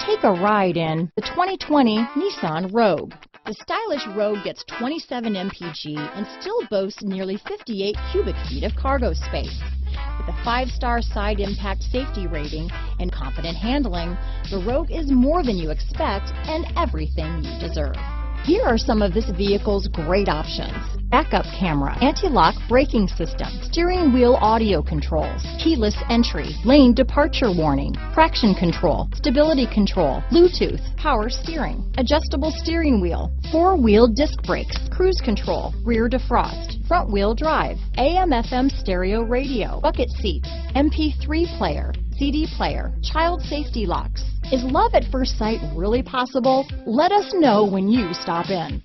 Take a ride in the 2020 Nissan Rogue. The stylish Rogue gets 27 mpg and still boasts nearly 58 cubic feet of cargo space. With a 5-star side impact safety rating and confident handling, the Rogue is more than you expect and everything you deserve. Here are some of this vehicle's great options: backup camera, anti-lock braking system, steering wheel audio controls, keyless entry, lane departure warning, traction control, stability control, Bluetooth, power steering, adjustable steering wheel, 4-wheel disc brakes, cruise control, rear defrost, front wheel drive, AM/FM stereo radio, bucket seats, MP3 player, CD player, child safety locks. Is love at first sight really possible? Let us know when you stop in.